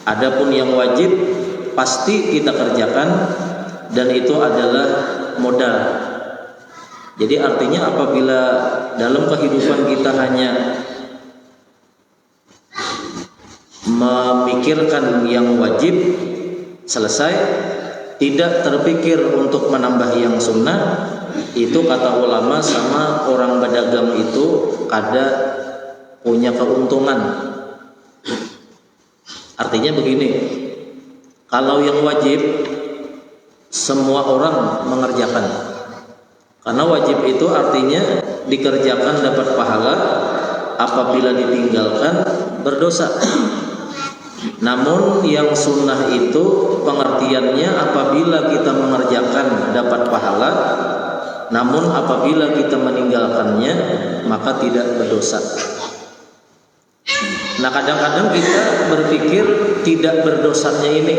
Adapun yang wajib pasti kita kerjakan dan itu adalah modal. Jadi artinya apabila dalam kehidupan kita hanya memikirkan yang wajib selesai, tidak terpikir untuk menambah yang sunnah, itu kata ulama sama orang berdagang itu ada punya keuntungan. Artinya begini, kalau yang wajib semua orang mengerjakan, karena wajib itu artinya dikerjakan dapat pahala, apabila ditinggalkan berdosa. Namun yang sunnah itu pengertiannya apabila kita mengerjakan dapat pahala, namun apabila kita meninggalkannya maka tidak berdosa. Nah kadang-kadang kita berpikir tidak berdosanya ini,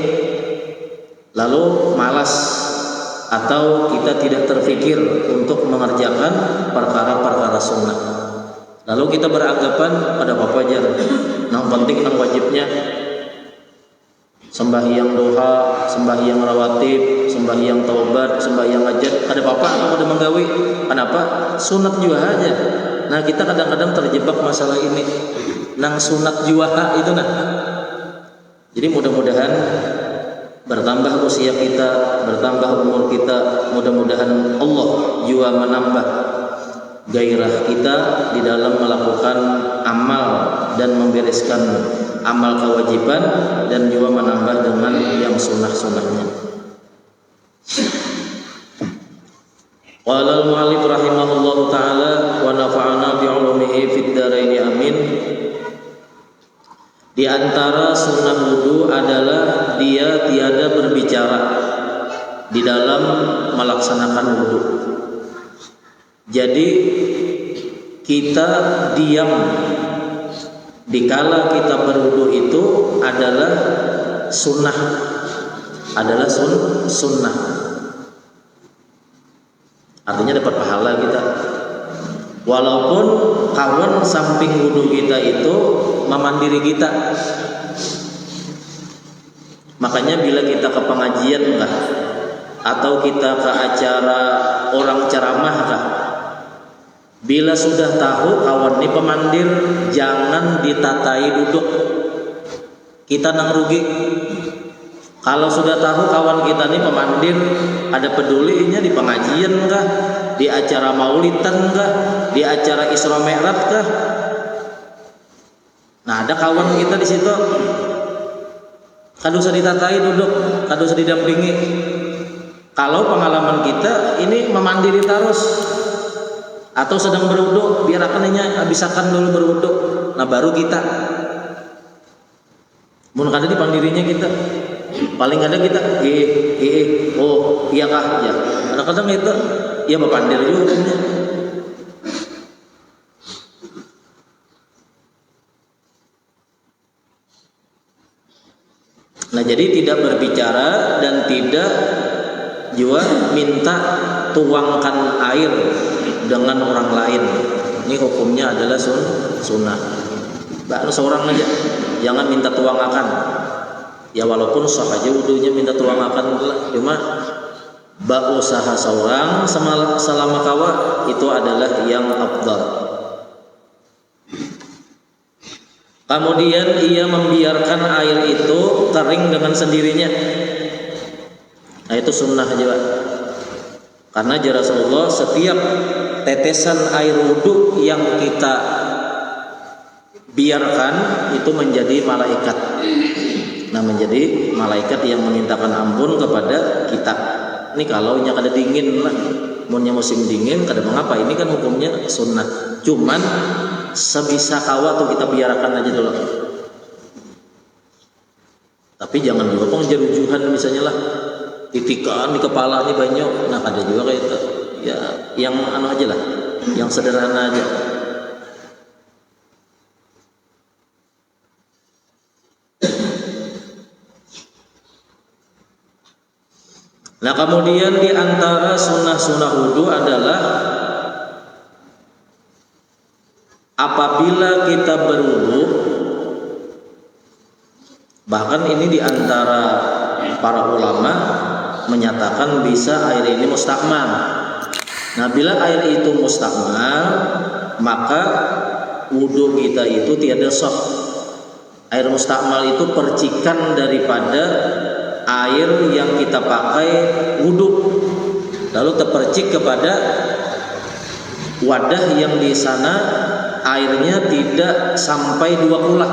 lalu malas atau kita tidak terpikir untuk mengerjakan perkara-perkara sunnah. Lalu kita beranggapan pada apa aja, yang penting yang wajibnya sembahyang duha, sembahyang rawatib, sembahyang taubat, sembahyang hajat, ada apa-apa aku udah menggawi. Kenapa? Sunat juga aja. Nah kita kadang-kadang terjebak masalah ini, nang sunat juaha itu nah. Jadi mudah-mudahan bertambah usia kita, bertambah umur kita, mudah-mudahan Allah juga menambah gairah kita di dalam melakukan amal dan membereskan amal kewajiban, dan juga menambah dengan yang sunnah-sunnahnya. Qala al-mu'allif rahimahullahu ta'ala wa nafa'ana bi'ulumihi fid dharain amin. Di antara sunnah wudu adalah dia tiada berbicara di dalam melaksanakan wudu. Jadi kita diam dikala kita berwudu itu adalah sunnah, adalah sunnah. Artinya dapat pahala kita. Walaupun kawan samping wudu kita itu memandiri kita. Makanya bila kita ke pengajian kah, atau kita ke acara orang ceramah kah, bila sudah tahu kawan ini pemandir, jangan ditatai duduk, kita nang rugi. Kalau sudah tahu kawan kita ini pemandir, ada pedulinya di pengajian kah, di acara maulidan kah, di acara Isra Mi'raj kah. Nah ada kawan kita di situ, kado usah ditatai duduk, kado usah didampingi. Kalau pengalaman kita ini memandiri terus, atau sedang berwudu, biar akannya habisakan dulu berwudu, nah baru kita. Mun kada di pandirinya kita, paling ada kita, oh iya kah ya. Kadang-kadang itu, ya bapandir juga hukumnya. Nah jadi tidak berbicara dan tidak juga minta tuangkan air dengan orang lain. Ini hukumnya adalah sunnah. Baru seorang aja, jangan minta tuangakan. Ya walaupun sah aja wudunya minta tuangakan, cuma usaha seorang selama kawa itu adalah yang afdal. Kemudian ia membiarkan air itu kering dengan sendirinya. Nah itu sunnah aja Pak. Karena ya Rasulullah setiap tetesan air wudhu yang kita biarkan itu menjadi malaikat. Nah menjadi malaikat yang memintakan ampun kepada kita. Ini kalau nya kada dingin lah, munnya musim dingin kada mengapa. Ini kan hukumnya sunnah. Cuman sebisa kawa tuh kita biarkan aja dulu. Tapi jangan juga pengjerujuhan misalnya lah, titikan di kepalanya banyak. Nah ada juga kayak itu. Ya yang anu aja lah, yang sederhana aja. Nah kemudian di antara sunnah-sunnah wudu adalah apabila kita berwudu Bahkan ini diantara para ulama menyatakan bisa air ini mustakmal. Nah, bila air itu mustakmal, maka wudhu kita itu tiada sah. Air mustakmal itu percikan daripada air yang kita pakai wudhu, lalu terpercik kepada wadah yang di sana airnya tidak sampai 2 kulah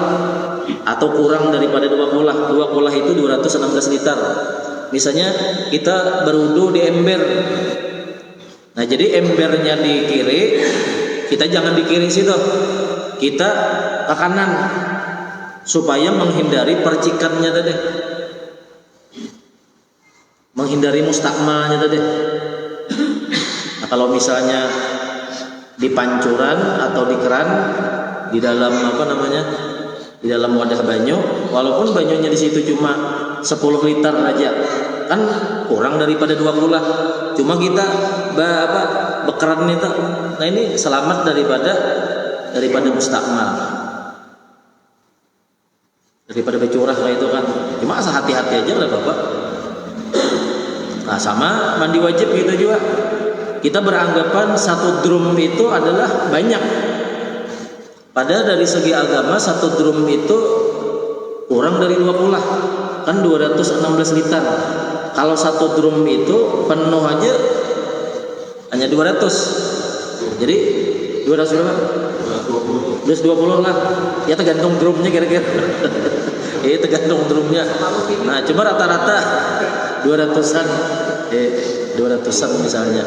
atau kurang daripada 2 kulah. 2 kulah itu 216 liter. Misalnya kita berwudu di ember. Nah, jadi embernya di kiri, kita jangan di kiri situ. Kita ke kanan supaya menghindari percikannya tadi. Menghindari mustakmalnya tadi. Nah, kalau misalnya di pancuran atau di keran, di dalam di dalam wadah banyu, walaupun banyunya di situ cuma 10 liter aja, kan kurang daripada 2 kulah. Cuma kita bekeran itu, nah ini selamat daripada mustakmal, daripada bercurah kayak itu kan. Cuma asal hati-hati aja lah Bapak. Nah, sama mandi wajib gitu juga. Kita beranggapan 1 drum itu adalah banyak. Padahal dari segi agama 1 drum itu kurang dari 2 kulah, kan 216 liter. Kalau 1 drum itu penuh aja hanya 200. Jadi 200 berapa? 220 lah. Ya tergantung drumnya kira-kira. Ya tergantung drumnya. Nah, cuma rata-rata 200-an. 200-an misalnya.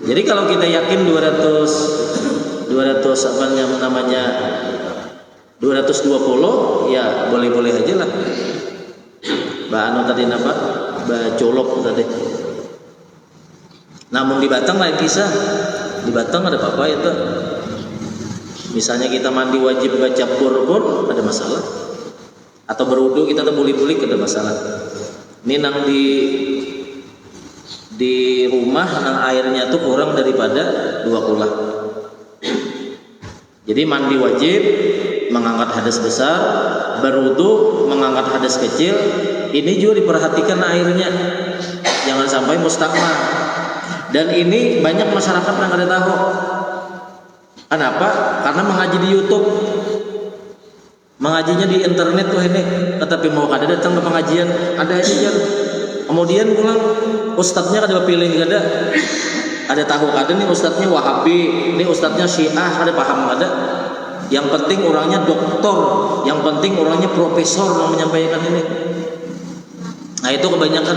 Jadi kalau kita yakin 220 ya boleh-boleh aja lah. Tadi colok tadi. Namun di Batang lain kisah. Di Batang ada apa itu? Misalnya kita mandi wajib baca pun ada masalah. Atau berwudu kita terbulik-bulik ada masalah. Ini nang di rumah nang airnya tuh kurang daripada 2 kulah. Jadi mandi wajib mengangkat hadas besar, berwudu mengangkat hadas kecil. Ini juga diperhatikan airnya, jangan sampai mustakmal. Dan ini banyak masyarakat yang ada tahu. Kenapa? Karena mengaji di YouTube, mengajinya di internet tuh ini. Tetapi mau kada datang ke pengajian, ada aja. Kemudian pulang, ustadznya kada pilih kada. Ada tahu kada nih ustadznya Wahabi, ini ustadznya Syiah, ada paham kada. Yang penting orangnya doktor, yang penting orangnya profesor yang menyampaikan ini. Nah, itu kebanyakan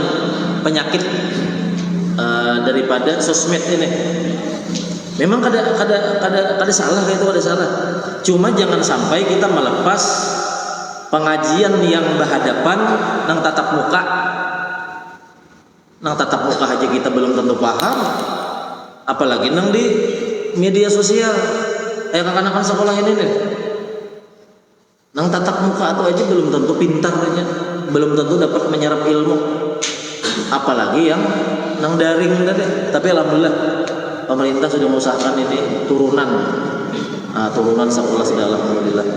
penyakit daripada sosmed ini. Memang kada salah, kayak itu kada salah. Cuma jangan sampai kita melepas pengajian yang berhadapan nang tatap muka. Nang tatap muka aja kita belum tentu paham, apalagi nang di media sosial. Anak-anak sekolah ini nih, nang tatap muka itu aja belum tentu pintar aja, belum tentu dapat menyerap ilmu, apalagi yang nang daring tadi. Tapi alhamdulillah pemerintah sudah mengusahakan ini turunan sekolah segala, alhamdulillah.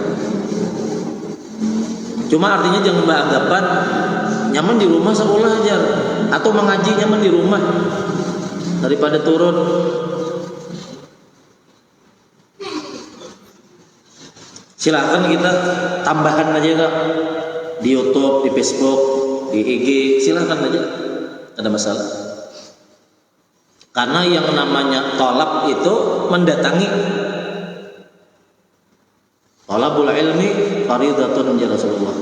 Cuma artinya jangan beranggapan nyaman di rumah sekolah aja, atau mengaji nyaman di rumah daripada turun. Silakan kita tambahan aja Kak, di YouTube, di Facebook, di IG, silakan aja, ada masalah. Karena yang namanya tolab itu mendatangi. Tolabul ilmi faridatun ya Rasulullah.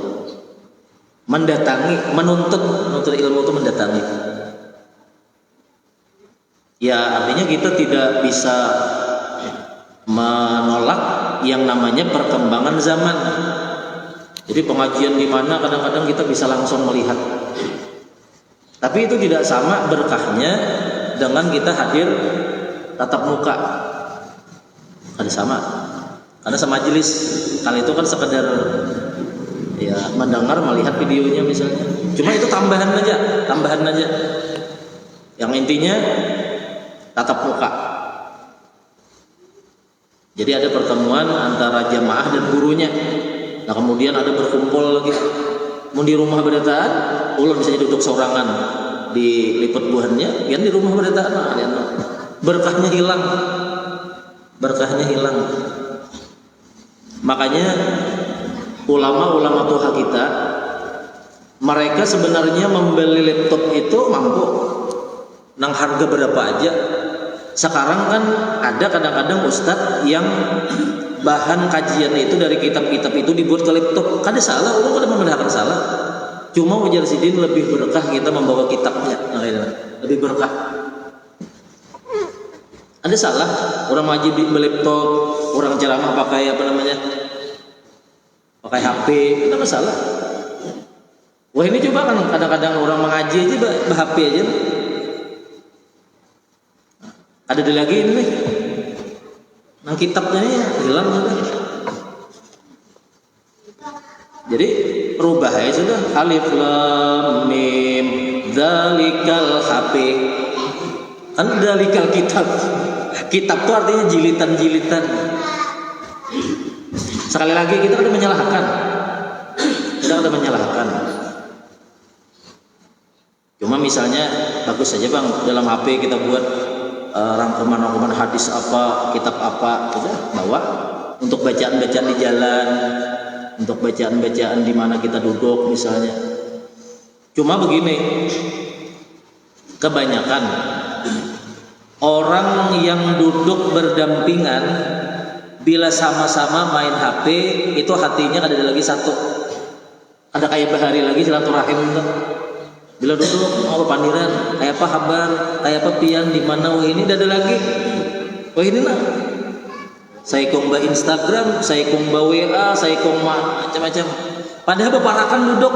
Mendatangi, menuntut ilmu itu mendatangi. Ya artinya kita tidak bisa menolak yang namanya perkembangan zaman. Jadi pengajian di mana kadang-kadang kita bisa langsung melihat. Tapi itu tidak sama berkahnya dengan kita hadir tatap muka. Ada sama. Karena semajelis kali itu kan sekedar ya mendengar, melihat videonya misalnya. Cuma itu tambahan aja. Yang intinya tatap muka. Jadi ada pertemuan antara jamaah dan gurunya. Nah kemudian ada berkumpul lagi. Mau di rumah berataan, ulun bisa duduk sorangan di lipat buahnya, yang di rumah berataan, berkahnya hilang, berkahnya hilang. Makanya ulama-ulama tua kita, mereka sebenarnya membeli laptop itu mampu, nang harga berapa aja. Sekarang kan ada kadang-kadang ustadz yang bahan kajian itu dari kitab-kitab itu dibuat ke laptop. Kada salah, orang kada membenarkan salah. Cuma ujar sidin lebih berkah kita membawa kitabnya, lebih berkah. Ada salah orang wajib beli laptop, orang ceramah pakai apa namanya, pakai HP, tidak masalah. Wah ini coba kan kadang-kadang orang mengaji aja HP aja. Ada lagi ini nih. Nah kitabnya ini hilang sudah. Jadi rubah ya sudah. Alif lam mim dzalikal HP. Kan dzalikal kitab. Kitab itu artinya jilitan-jilitan. Sekali lagi kita ada menyalahkan. Kita ada menyalahkan. Cuma misalnya bagus saja bang dalam HP kita buat rangkuman-rangkuman hadis apa, kitab apa, kita bawa untuk bacaan-bacaan di jalan, untuk bacaan-bacaan di mana kita duduk misalnya. Cuma begini, kebanyakan orang yang duduk berdampingan bila sama-sama main HP itu hatinya ada lagi satu. Ada kayak bahari lagi silaturahim itu. Bila duduk mau pandiran, kayak apa kabar, kayak apa pian di mana, wah ini ada lagi, wah ini lah. Saya kumba Instagram, saya kumba WA, saya kumba macam-macam. Padahal beparakan duduk.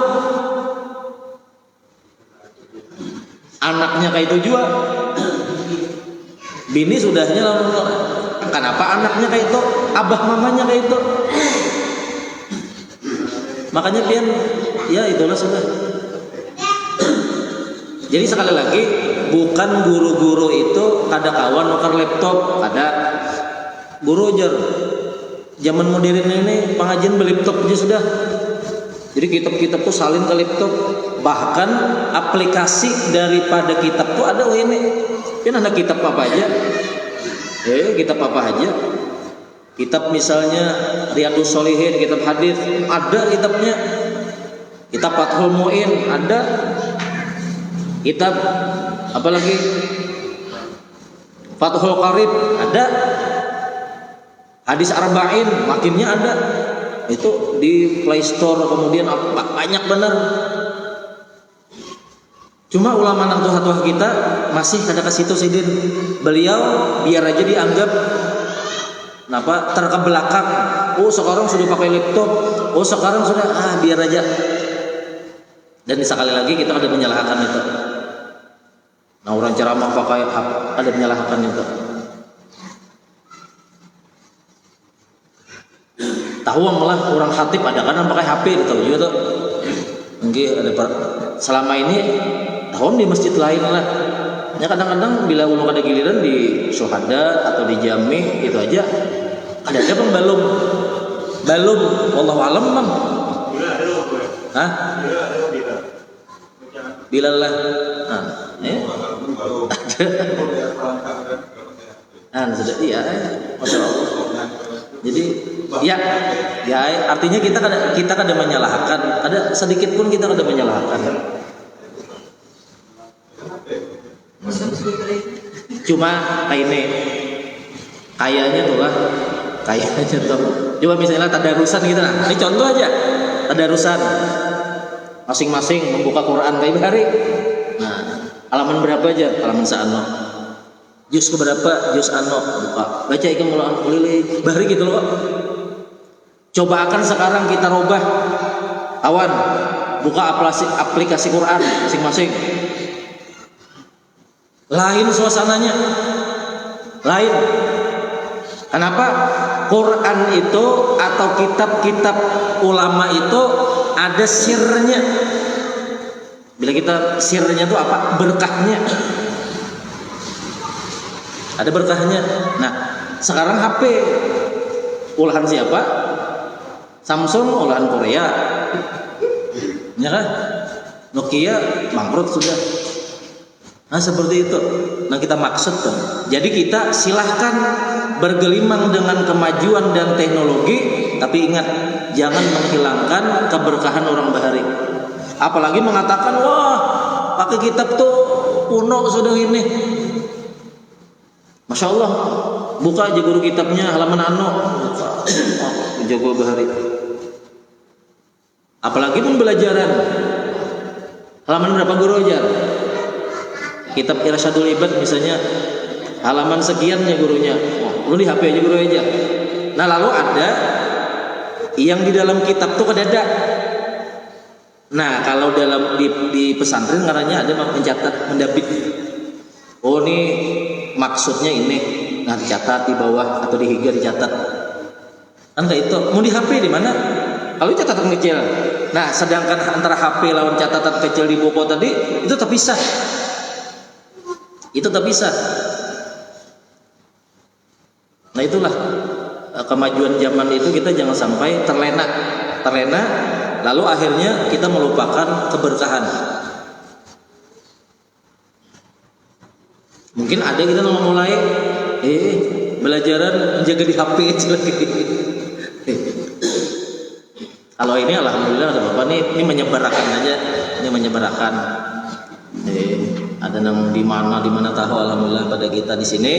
Anaknya kayak itu juga. Bini sudahnya lalu, kenapa anaknya kayak itu, abah mamanya kayak itu. Makanya pian, ya itulah sudah. Jadi sekali lagi bukan guru-guru itu kada kawan nukar laptop, ada guru aja. Zaman modern ini pengajian beli laptop aja sudah. Jadi kitab-kitab tuh salin ke laptop. Bahkan aplikasi daripada kitab tuh ada ini. Kan ada kitab apa aja? Kitab apa aja? Kitab misalnya Riyadhus Shalihin, kitab hadis ada kitabnya. Kitab Fathul Muin ada. Kitab apalagi Fathul Qarib ada, hadis Arba'in makinnya ada, itu di Play Store. Kemudian banyak benar. Cuma ulama nang tuha-tuha kita masih kada ke situ sidin. Beliau biar aja dianggap kenapa terkebelakang. Oh sekarang sudah pakai laptop, oh sekarang sudah biar aja. Dan sekali lagi kita ada menyalahkan itu. Nah orang ceramah pakai ada menyalahkan itu. Tahu malah orang khatib ada kan pakai HP gitu juga tuh. Mungkin ada selama ini tahun di masjid lain lah. Ya kadang-kadang bila ulun ada giliran di syuhada atau di jami itu aja ada bang balum wallahu alam bang. Hah? Bilal lah. Sudah iya, masya Allah. Jadi ya artinya kita kada menyalahkan, ada sedikit pun kita kada menyalahkan. Cuma kayak ini, kayaknya tuh. Coba misalnya tadarusan gitu lah. Ini contoh aja, tadarusan. Masing-masing membuka Quran kayak hari. Nah, halaman berapa aja? Halaman sa'ano. Juz ke berapa? Juz ano buka. Baca ikan mulaan kulili. Bahari gitu loh. Coba akan sekarang kita robah. Awan, buka aplikasi Quran masing-masing. Lain suasananya. Lain. Kenapa? Quran itu atau kitab-kitab ulama itu ada sirnya. Bila kita sirnya itu apa? Berkahnya. Ada berkahnya. Nah, sekarang HP olahan siapa? Samsung olahan Korea, ya kan? Nokia bangkrut sudah. Nah seperti itu. Nah kita maksud tuh. Jadi kita silahkan bergelimang dengan kemajuan dan teknologi, tapi ingat jangan menghilangkan keberkahan orang Bahari. Apalagi mengatakan wah pakai kitab tuh kuno sudah ini. Masya Allah, buka aja guru kitabnya halaman Jago Bahari. Apalagi pembelajaran halaman berapa guru ajar? Kitab Irsyadul Ibad misalnya halaman sekian ya gurunya. Lu di HP aja guru aja. Nah lalu ada yang di dalam kitab tuh kedada. Nah kalau dalam di pesantren karena ada mencatat, mendapit. Oh ini maksudnya ini. Nah dicatat di bawah atau di higa dicatat. Kan kayak itu. Mau di HP di mana? Kalau catatan kecil. Nah sedangkan antara HP lawan catatan kecil di buku tadi itu terpisah. Itu tak bisa. Nah itulah kemajuan zaman itu, kita jangan sampai terlena lalu akhirnya kita melupakan keberkahan. Mungkin ada kita mulai belajaran menjaga di HP lagi. Kalau ini alhamdulillah ada Bapak ini menyebarkan aja, ini menyebarkan. Ada nang di mana tahu alhamdulillah pada kita di sini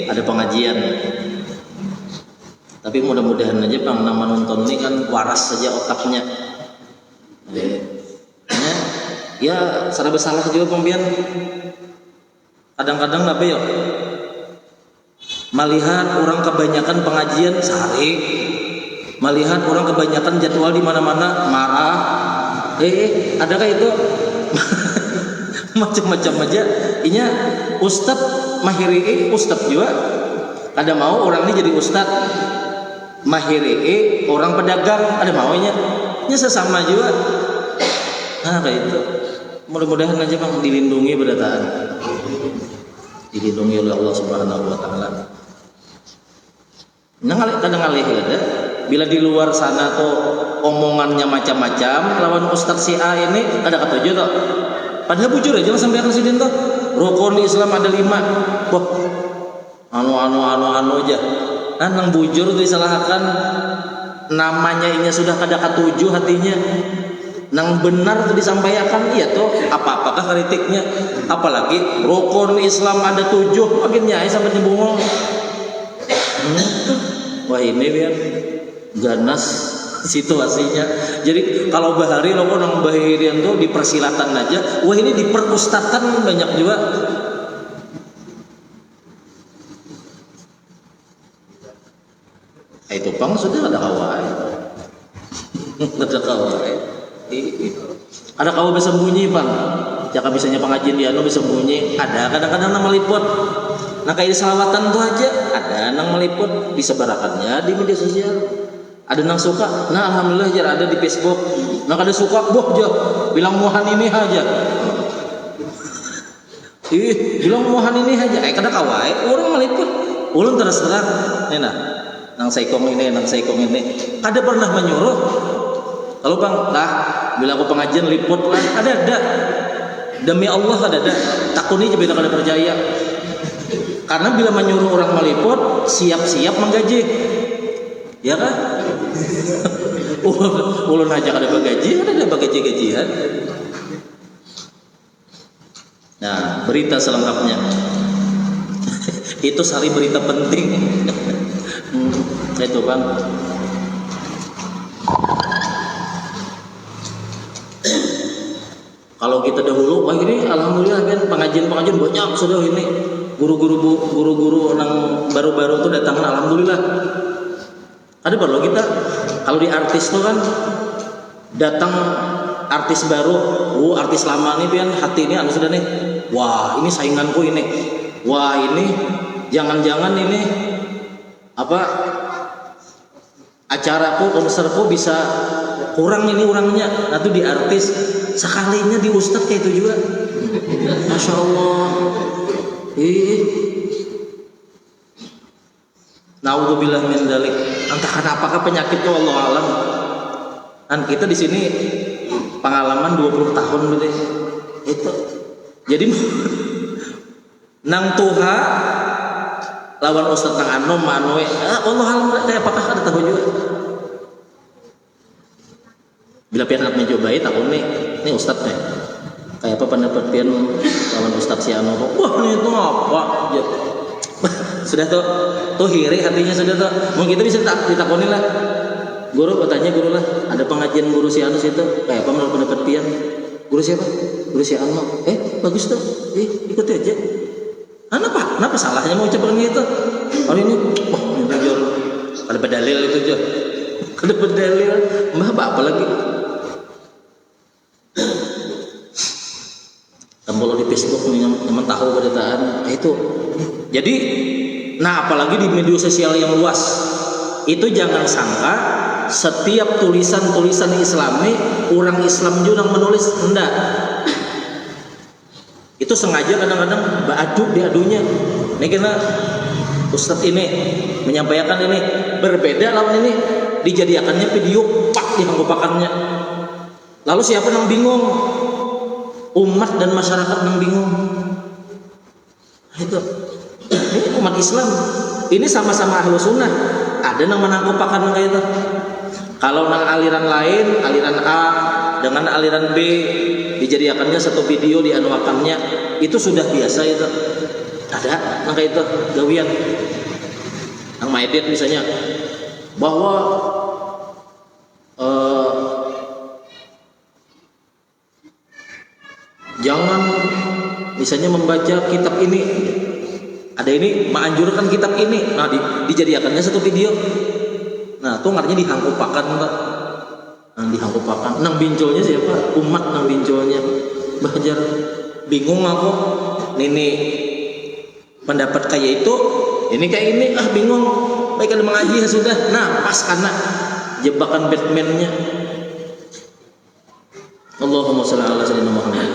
ada pengajian. Tapi mudah-mudahan aja Bang nama nonton ini kan waras saja otaknya. Ya, salah bersalah juga pembian. Kadang-kadang apa ya? Melihat orang kebanyakan pengajian sehari, melihat orang kebanyakan jadwal di mana-mana marah. Adakah itu? Macam-macam aja. Inya ustad mahiri ustad juga. Ada mau orang ini jadi ustad mahiri orang pedagang, ada maunya. Nya sesama juga. Nah kayak itu. Mudah-mudahan aja Bang dilindungi berdataan. Dilindungi oleh Allah Subhanahu wa taala. Nah kadang alih ada bila di luar sana tuh omongannya macam-macam lawan ustad si A ini ada kata aja tuh. Padahal bujur aja sampai presiden tuh rukun Islam ada 5. Wah anu aja. Nah nang bujur tuh disalahkan namanya ini sudah kada ketujuh hatinya. Nang benar tuh disampaikan iya tuh apakah kritiknya. Apalagi rukun Islam ada 7 makin nyai sampai nyebungol. Wah ini biar ganas situasinya. Jadi kalau Bahari lo orang Bahirian tuh di persilatan aja, wah ini di perustatan banyak juga. Itu Bang sudah ada kawai. Ada kawai. Ada kawai bisa bunyi Bang. Jika bisanya pengajian dia bisa bunyi. Ada kadang-kadang nama meliput. Nah kayak di selawatan tuh aja ada nang meliput disebarkannya di media sosial. Ada nang suka, nah alhamdulillah jar ada di Facebook. Nah ada suka, boh aja, bilang muhan ini aja. Bilang muhan ini aja. Kada kawai, orang meliput. Ulun terus terang, nang saikong ini. Kada pernah menyuruh. Kalau Bang, bila aku pengajian liput lah, ada. Demi Allah ada. Takuni aja bila kada percaya. Karena bila menyuruh orang meliput, siap-siap menggaji. Ya kan? Ulun aja ada bagaji, ada bagaji-gajian. Nah, berita selengkapnya. Itu sari berita penting. Itu Bang. Kalau kita dahulu, wah ini alhamdulillah kan pengajian banyak sudah ini. Guru-guru yang baru-baru itu datang alhamdulillah. Ada perlu kita kalau di artis tuh kan datang artis baru, artis lama nih pian hati ini anu sudah nih. Wah, ini sainganku ini. Wah, ini jangan-jangan ini apa acaraku, konserku bisa kurang ini orangnya. Nah tuh di artis sekalinya di ustadz kayak itu juga. Masya Allah. Naudzubillah min dzalik. Entah apakah penyakitnya Allah alam. Kan kita di sini pengalaman 20 tahun gitu itu. Jadi nang tuha lawan Ustadz Kang Anom Manoe, Allah alam apakah ada tahu juga. Bila pian atme cobai tahun nih Ustadz nih kayak apa pendapat pian lawan Ustadz si Ano, wah ini itu apa ya. Sudah tuh hiri hatinya sudah tuh. Mungkin kita bisa ditakoni lah. Guru bertanya guru lah, ada pengajian guru si Anu situ kayak apa menurut pendapat pian? Guru siapa? Guru si Ano. Bagus tuh. Ikuti aja. Kenapa salahnya mau ucapkan gitu? Hari ini wah minta jor ada pedalil itu aja. Ada pedalil. Mbah apa lagi? Kalau di Facebook teman tahu berdataan itu. Jadi, apalagi di media sosial yang luas, itu jangan sangka setiap tulisan-tulisan Islami orang Islam juga menulis, enggak. Itu sengaja kadang-kadang diadunya. Ini kena Ustadz ini menyampaikan ini berbeda lawan ini dijadikannya video pak dihanggupakannya. Lalu siapa yang bingung? Umat dan masyarakat yang bingung. Itu ini umat Islam ini sama-sama ahlu sunnah, ada yang menanggupakan kayak itu. Kalau nang aliran lain, aliran A dengan aliran B dijadikannya satu video dianuakannya, itu sudah biasa itu. Ada nang kayak itu gawian nang maedit misalnya bahwa jangan misalnya membaca kitab ini, ada ini menganjurkan kitab ini, dijadikannya satu video. Tuh artinya dihangkupakan, dihangkupakan. Nang bincolnya siapa? Umat nang bincolnya. Bahajar bingung aku. Nini pendapat kayak itu, ini kayak ini, bingung. Baik ada mengaji sudah. Pas karena jebakan Batman-nya. Allahumma shalli ala sayyidina Muhammad.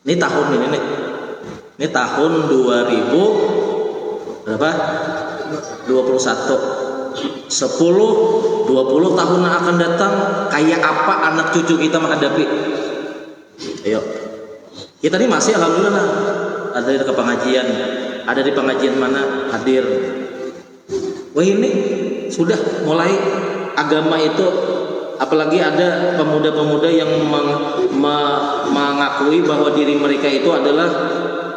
Ini tahun ini tahun 2000 berapa? 21. 10 20 tahun yang akan datang kayak apa anak cucu kita menghadapi. Ayo. Kita ini masih alhamdulillah ada di pengajian. Ada di pengajian mana hadir. Wah ini sudah mulai agama itu, apalagi ada pemuda-pemuda yang mengakui bahwa diri mereka itu adalah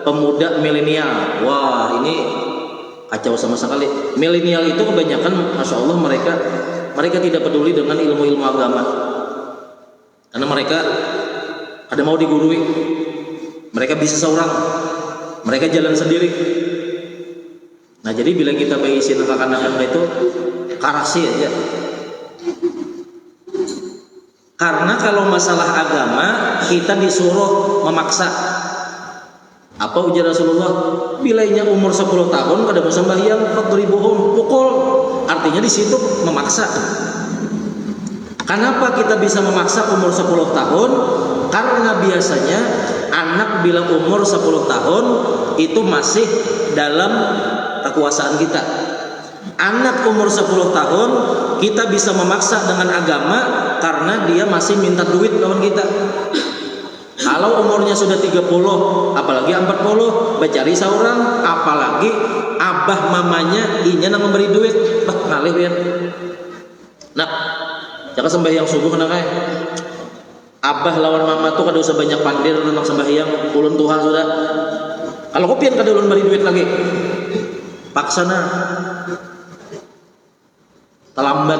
pemuda milenial. Wah ini kacau sama sekali. Milenial itu kebanyakan, masya Allah mereka tidak peduli dengan ilmu-ilmu agama, karena mereka ada mau digurui, mereka bisa seorang, mereka jalan sendiri. Jadi bila kita bayisin anak-anak itu karasi aja. Karena kalau masalah agama kita disuruh memaksa. Apa ujar Rasulullah? Bilainya umur 10 tahun kada mau sembahyang, fadribuhum, pukul. Artinya di situ memaksa. Kenapa kita bisa memaksa umur 10 tahun? Karena biasanya anak bila umur 10 tahun itu masih dalam kekuasaan kita. Anak umur 10 tahun kita bisa memaksa dengan agama karena dia masih minta duit lawan kita. Kalau umurnya sudah 30, apalagi 40, becari seorang, apalagi abah mamanya inya nang memberi duit, ngalih ya. Jangan sembahyang subuh kena kayak abah lawan mama tuh kada usah banyak pandir tentang sembahyang, ulun Tuhan sudah. Kalau kopian kada ulun beri duit lagi, paksana. Terlambat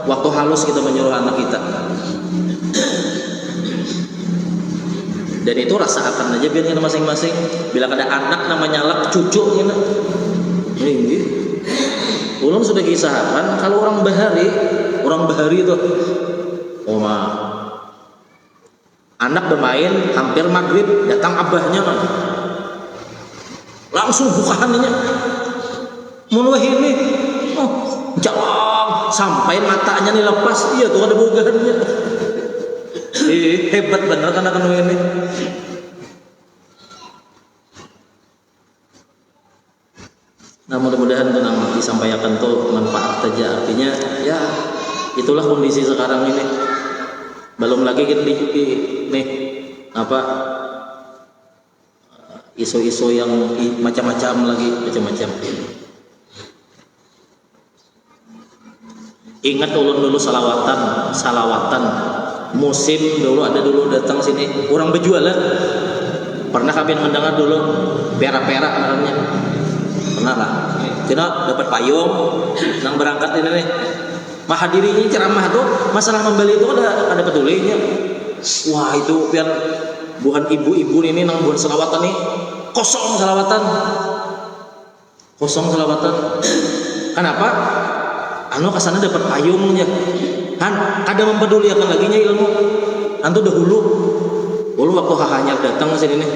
waktu halus kita menyuruh anak kita. Dan itu rasakan aja biar kita masing-masing. Bila ada anak namanya lak cucu gitu. Ini ulun sudah kisahkan kalau orang bahari itu anak bermain hampir maghrib datang abahnya langsung bukaannya mulai ini jawab sampai matanya nih lepas. Iya tuh ada bogaannya. Hebat bener kan anak ini. Mudah-mudahan tenang. disampaikan tuh manfaat saja, artinya ya itulah kondisi sekarang ini. Belum lagi kita nih apa isu-isu yang macam-macam lagi, macam-macam. Ingat ulun dulu salawatan musim dulu ada dulu datang sini orang berjualan. Pernah kami mendengar dulu perak-perak namanya, pernah lah. Kita dapat payung, nang berangkat ini nih. Mahadiri ini ceramah tuh masalah membeli itu ada pedulinya. Wah itu pian bukan ibu-ibu ini nang bukan selawatan nih kosong selawatan. Kenapa? Anu kasana dapat payungnya. Han kada mempedulikan lagi nya ilmu. Antu dahulu waktu hahanya datang ke sini nih.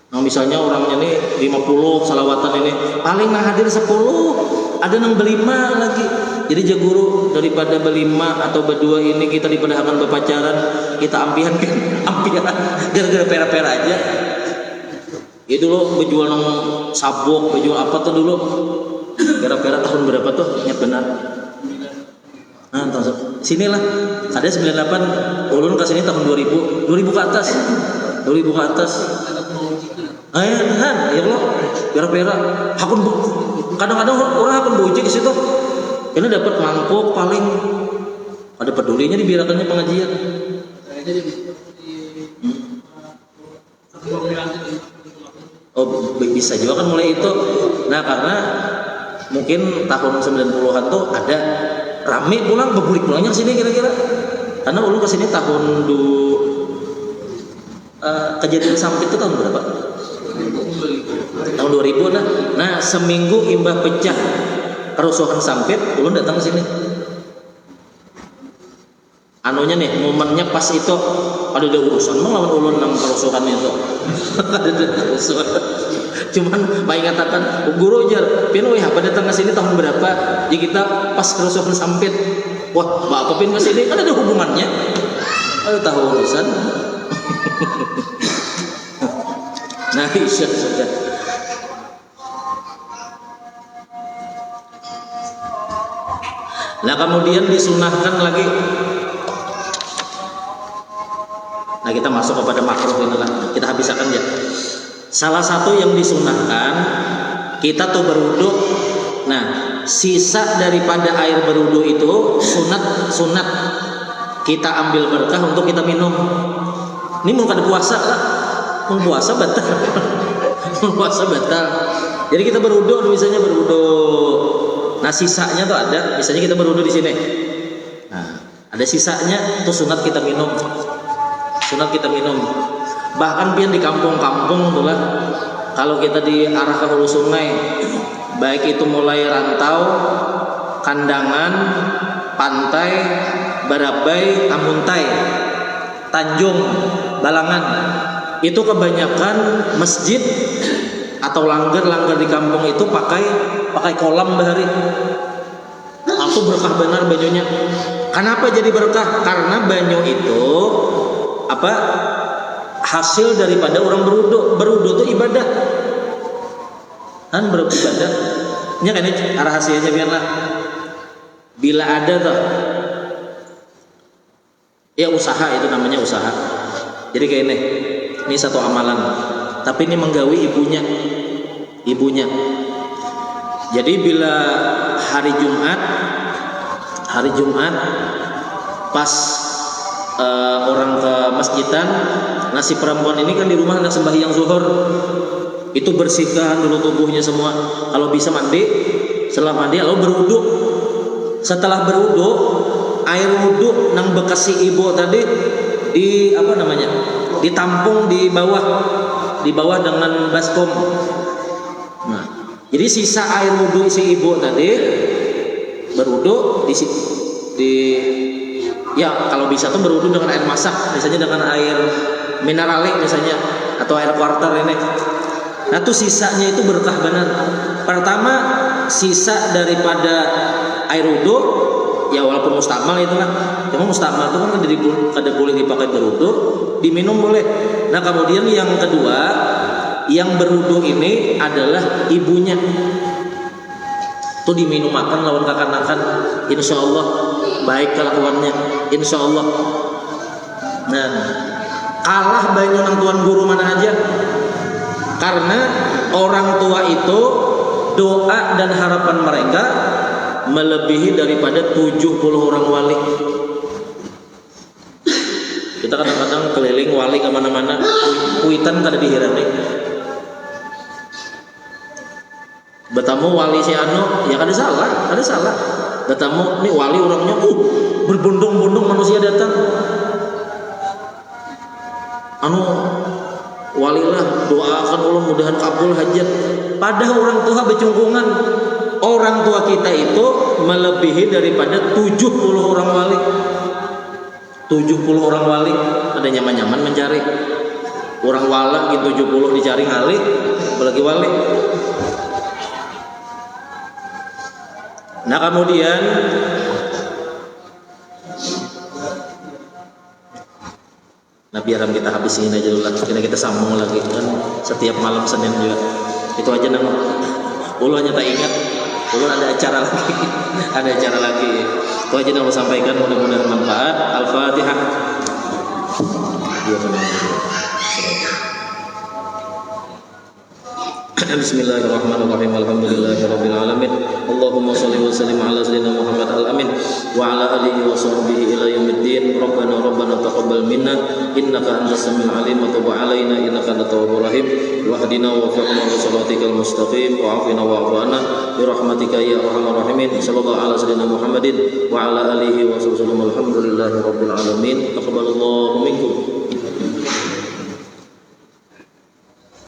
Nah misalnya orangnya nih 50 salawatan ini paling nang hadir 10, ada nang berlima lagi. Jadi jaguru daripada berlima atau berdua ini kita dipadahkan berpacaran, kita ampihan gara-gara pera-pera aja. Itu loh berjual nang sabuk, berjual apa tuh dulu? Pera-pera tahun berapa tuh? Ingat benar. Nah, sinilah ada 98 ulun ke sini tahun 2000 ke atas. Ya Allah, pera-pera. Kadang-kadang orang akan bojek ke situ. Ini dapat mangkuk paling ada pedulinya dibiarkannya pengajian. Oh, bisa juga kan mulai itu. Nah, karena mungkin tahun 90-an tuh ada rame pulang, bebulik pulangnya sini kira-kira. Karena ulun ke sini tahun kejadian sampit itu tahun berapa? Tahun 2000 lah. Nah, seminggu imbah pecah kerusuhan sampit, ulun datang ke sini. Anunya nih, momennya pas itu ada urusan mau lawan ulun nang kerusuhan itu. Ada urusan. Cuman baik katakan guru jar, pin weh apa datang ke sini tahun berapa? Ya kita pas kerusuhan sampit. Wah, bapak pin ke sini kan ada hubungannya. Ada tahu urusan. Nah, isya saja. Nah, kemudian disunahkan lagi. Nah, kita masuk kepada makruh inilah. Kita habiskan ya. Salah satu yang disunahkan kita tuh berwudu. Nah, sisa daripada air berwudu itu sunat kita ambil berkah untuk kita minum. Ini mau kada puasa lah. Mau puasa batal. Jadi kita berwudu, misalnya berwudu. Nah, sisanya tuh ada, misalnya kita berwudu di sini. Nah, ada sisanya tuh sunat kita minum. Bahkan pian di kampung-kampung tuh lah, kalau kita di arah ke hulu sungai, baik itu mulai Rantau, Kandangan, Pantai, Barabai, Amuntai, Tanjung, Balangan, itu kebanyakan masjid atau langgar di kampung itu pakai kolam bahari. Aku berkah benar banyunya. Kenapa jadi berkah? Karena banyu itu hasil daripada orang berudu itu ibadah kan, beribadah nya kan arah hasilnya biarlah bila ada tuh ya usaha, itu namanya usaha. Jadi kayak ini satu amalan tapi ini menggawi ibunya. Jadi bila hari Jumat pas orang ke masjidan, nah si perempuan ini kan di rumah hendak sembahyang zuhur, itu bersihkan dulu tubuhnya semua. Kalau bisa mandi, setelah mandi lalu berwudu. Setelah berwudu, air wudu nang bekas si ibu tadi ditampung di bawah dengan baskom. Nah, jadi sisa air wudu si ibu tadi berwudu ya kalau bisa tuh berwudu dengan air masak, misalnya dengan air mineralik misalnya atau air quarter ini. Nah tuh sisanya itu berkah benar. Pertama, sisa daripada air wudu ya walaupun mustamal itu lah. Cuma mustamal itu kan kada boleh dipakai berwudu, diminum boleh. Nah kemudian yang kedua, yang berwudu ini adalah ibunya. Tuh diminum makan lawan kakanakan, insya Allah baik kelakuannya, insya Allah. Nah, kalah banyak orang tuan guru mana aja, karena orang tua itu doa dan harapan mereka melebihi daripada 70 orang wali. Kita kadang-kadang keliling wali kemana-mana, kuitan kada dihirani. Betamu wali si anu, ya kada salah, kada salah. Betamu nih wali orangnya, berbondong-bondong manusia datang. Anu walilah doakan Allah mudahan kabul hajat. Padahal orang tua becungkungan. Orang tua kita itu melebihi daripada 70 orang wali. 70 orang wali, ada nyaman-nyaman mencari. Orang wala gitu 70 dicari ngali, apalagi wali. Nah kemudian nah biar kita habisin aja dulu lah, kita sambung lagi kan setiap malam Senin juga. Itu aja nang ulu hanya tak ingat, ulu ada acara lagi ada acara lagi. Itu aja yang mau sampaikan, mudah-mudahan manfaat. Al-Fatihah. Bismillahirrahmanirrahim. Alhamdulillahirabbil alamin. Allahumma shalli wa sallim ala sayyidina Muhammad al-amin wa ala alihi wa sahbihi ila yaumiddin. Rabbana taqabbal minna innaka antas samiul alim wa tub alaina innaka antat tawwabur rahim. Wahdina wa waffiqna li siratikal mustaqim wa afina wa'fu anna bi rahmatika ya arhamar rahimin. Sallallahu ala sayyidina Muhammadin wa ala alihi wa sahbihi. Alhamdulillahirabbil alamin. Taqabbalallahu minkum.